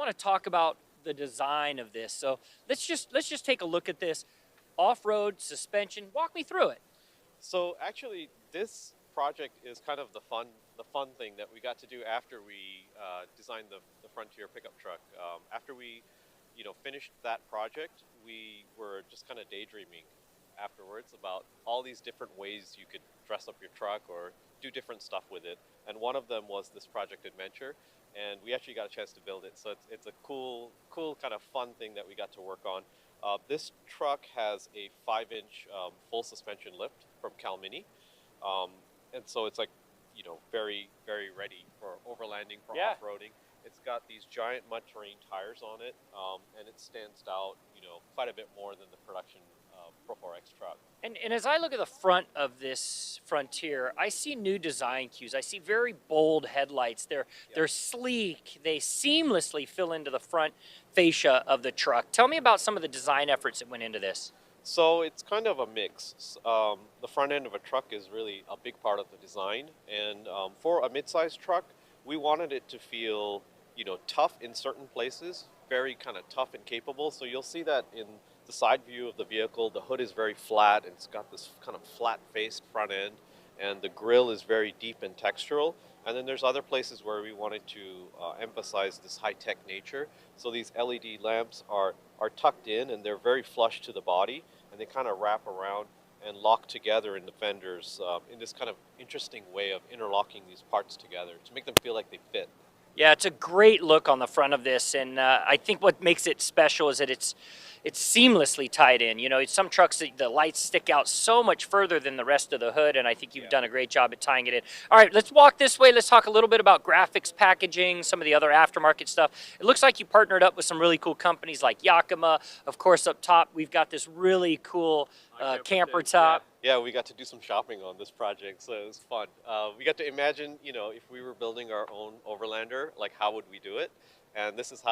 want to talk about the design of this. So let's just take a look at this off-road suspension. Walk me through it. So actually, this project is kind of the fun thing that we got to do after we designed the Frontier pickup truck. After we, finished that project, we were just kind of daydreaming afterwards about all these different ways you could dress up your truck or do different stuff with it. And one of them was this Project Adventure, and we actually got a chance to build it. So it's a cool kind of fun thing that we got to work on. This truck has a 5-inch full suspension lift from Cal Mini, and so it's like, very, very ready for overlanding, for Yeah. off-roading. It's got these giant mud terrain tires on it, and it stands out, quite a bit more than the production Pro 4X truck. And as I look at the front of this Frontier, I see new design cues. I see very bold headlights. They're sleek. They seamlessly fill into the front fascia of the truck. Tell me about some of the design efforts that went into this. So it's kind of a mix. The front end of a truck is really a big part of the design, and for a mid-sized truck, we wanted it to feel, tough in certain places, very kind of tough and capable. So you'll see that in the side view of the vehicle. The hood is very flat, and it's got this kind of flat-faced front end, and the grille is very deep and textural. And then there's other places where we wanted to emphasize this high-tech nature. So these LED lamps are tucked in, and they're very flush to the body, and they kind of wrap around and lock together in the fenders in this kind of interesting way of interlocking these parts together to make them feel like they fit. Yeah, it's a great look on the front of this, and I think what makes it special is that it's seamlessly tied in. Some trucks, the lights stick out so much further than the rest of the hood, and I think you've done a great job at tying it in. All right, let's walk this way. Let's talk a little bit about graphics, packaging, some of the other aftermarket stuff. It looks like you partnered up with some really cool companies like Yakima. Of course, up top, we've got this really cool camper top. Yeah, we got to do some shopping on this project, so it was fun. We got to imagine, if we were building our own Overlander, like how would we do it? And this is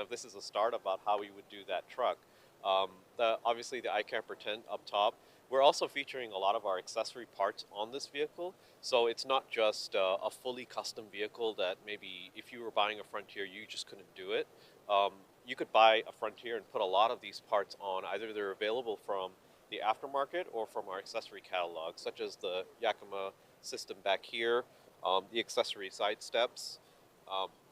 this is a start about how we would do that truck. Obviously the iCamper tent up top. We're also featuring a lot of our accessory parts on this vehicle, so it's not just a fully custom vehicle that maybe if you were buying a Frontier, you just couldn't do it. You could buy a Frontier and put a lot of these parts on. Either they're available from the aftermarket or from our accessory catalog, such as the Yakima system back here, the accessory side steps,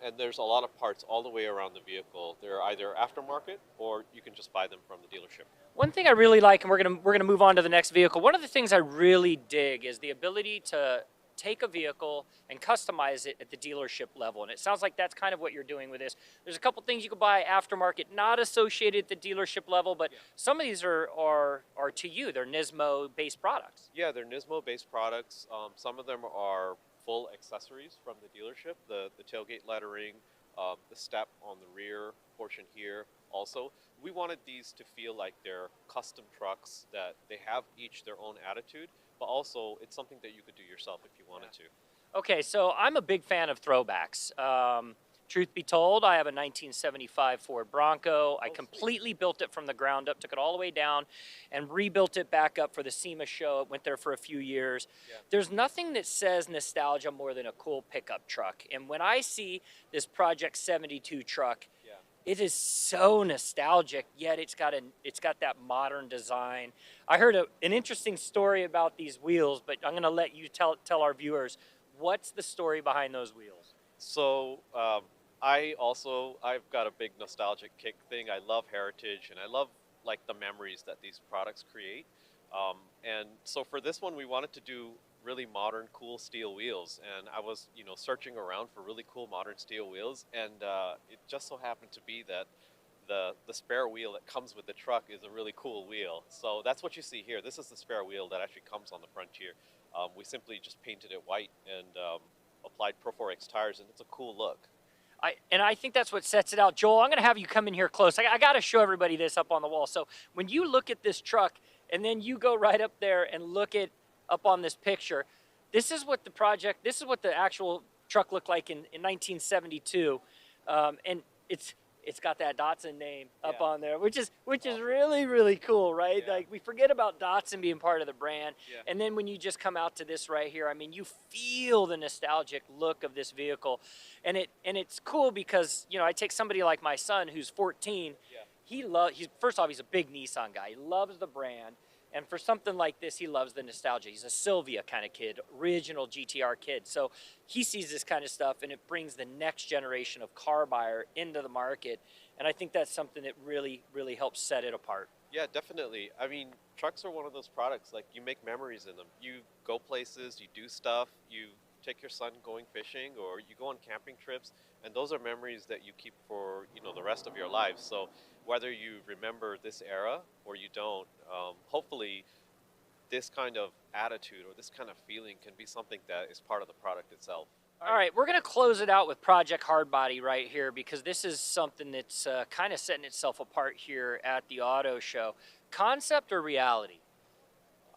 and there's a lot of parts all the way around the vehicle. They're either aftermarket or you can just buy them from the dealership. One thing I really like, and we're gonna move on to the next vehicle. One of the things I really dig is the ability to take a vehicle and customize it at the dealership level, and it sounds like that's kind of what you're doing with this. There's a couple things you can buy aftermarket, not associated at the dealership level, but some of these are to you. They're Nismo-based products. Yeah, they're Nismo-based products. Some of them are full accessories from the dealership, the tailgate lettering, the step on the rear portion here. Also, we wanted these to feel like they're custom trucks, that they have each their own attitude, but also it's something that you could do yourself if you wanted to. Okay, so I'm a big fan of throwbacks. Truth be told, I have a 1975 Ford Bronco. I completely built it from the ground up, took it all the way down, and rebuilt it back up for the SEMA show. It went there for a few years. Yeah. There's nothing that says nostalgia more than a cool pickup truck. And when I see this Project 72 truck, it is so nostalgic, yet it's got that modern design. I heard an interesting story about these wheels, but I'm going to let you tell our viewers, what's the story behind those wheels? So I've got a big nostalgic kick thing. I love heritage, and I love like the memories that these products create. And so for this one, we wanted to do really modern, cool steel wheels, and I was, searching around for really cool modern steel wheels, and it just so happened to be that the spare wheel that comes with the truck is a really cool wheel. So that's what you see here. This is the spare wheel that actually comes on the Frontier. We simply just painted it white and applied Pro 4X tires, and it's a cool look. I think that's what sets it out. Joel, I'm going to have you come in here close. I got to show everybody this up on the wall. So when you look at this truck, and then you go right up there and look at up on this picture, this is what the actual truck looked like in 1972. And it's got that Datsun name up Yeah. on there, which is Awesome. really, really cool, right? Yeah. Like we forget about Datsun being part of the brand. Yeah. And then when you just come out to this right here, I mean, you feel the nostalgic look of this vehicle. And it's cool because, you know, I take somebody like my son who's 14. Yeah. He's first off, he's a big Nissan guy. He loves the brand. And for something like this, he loves the nostalgia. He's a Sylvia kind of kid, original GTR kid. So he sees this kind of stuff, and it brings the next generation of car buyer into the market. And I think that's something that really, really helps set it apart. Yeah, definitely. I mean, trucks are one of those products, like you make memories in them. You go places, you do stuff, you take your son going fishing, or you go on camping trips, and those are memories that you keep for, you know, the rest of your life. So whether you remember this era or you don't, hopefully this kind of attitude or this kind of feeling can be something that is part of the product itself. All right, we're going to close it out with Project Hardbody right here because this is something that's kind of setting itself apart here at the auto show. Concept or reality?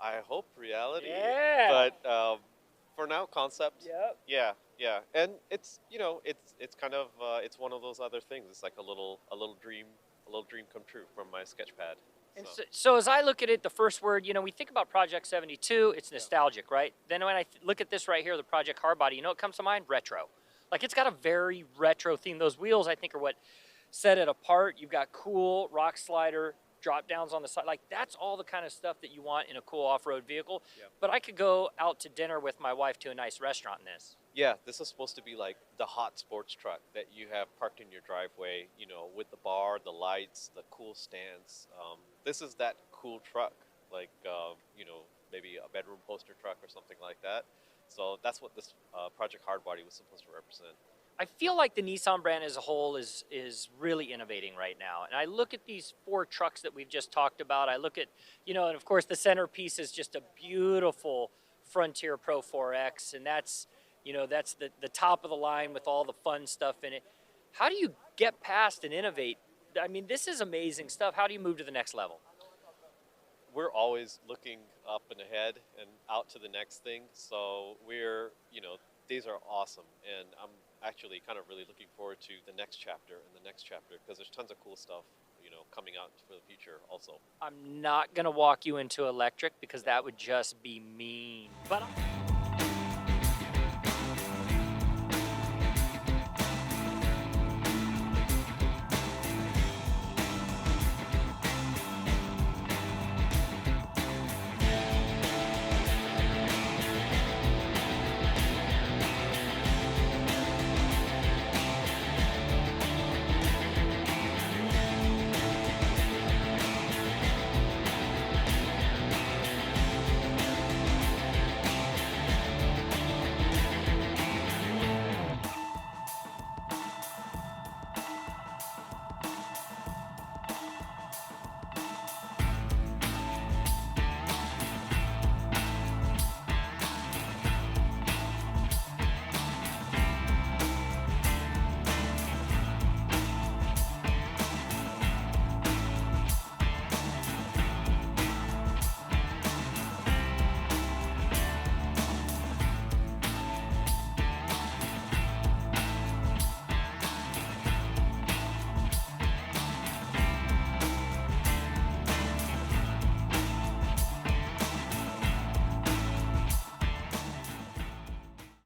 I hope reality. Yeah. But for now, concept. Yep. Yeah, yeah, and it's, you know, it's kind of it's one of those other things. It's like a little dream come true from my sketch pad. And So, so as I look at it, the first word, you know, we think about Project 72, it's nostalgic, right? Then when I look at this right here, the Project Hardbody, you know what comes to mind? Retro. Like it's got a very retro theme. Those wheels, I think, are what set it apart. You've got cool rock slider drop downs on the side. Like that's all the kind of stuff that you want in a cool off-road vehicle. Yeah. But I could go out to dinner with my wife to a nice restaurant in this. yeah, this is supposed to be like the hot sports truck that you have parked in your driveway, you know, with the bar, the lights, the cool stance. This is that cool truck, like, you know, maybe a bedroom poster truck or something like that. So that's what this Project Hardbody was supposed to represent. I feel like the Nissan brand as a whole is really innovating right now. And I look at these 4 trucks that we've just talked about. I look at, you know, and of course the centerpiece is just a beautiful Frontier Pro 4X. And that's, you know, that's the top of the line with all the fun stuff in it. How do you get past and innovate? I mean, this is amazing stuff. How do you move to the next level? We're always looking up and ahead and out to the next thing. So we're, you know, these are awesome. And I'm actually kind of really looking forward to the next chapter and the next chapter because there's tons of cool stuff, you know, coming out for the future also. I'm not going to walk you into electric because that would just be mean. But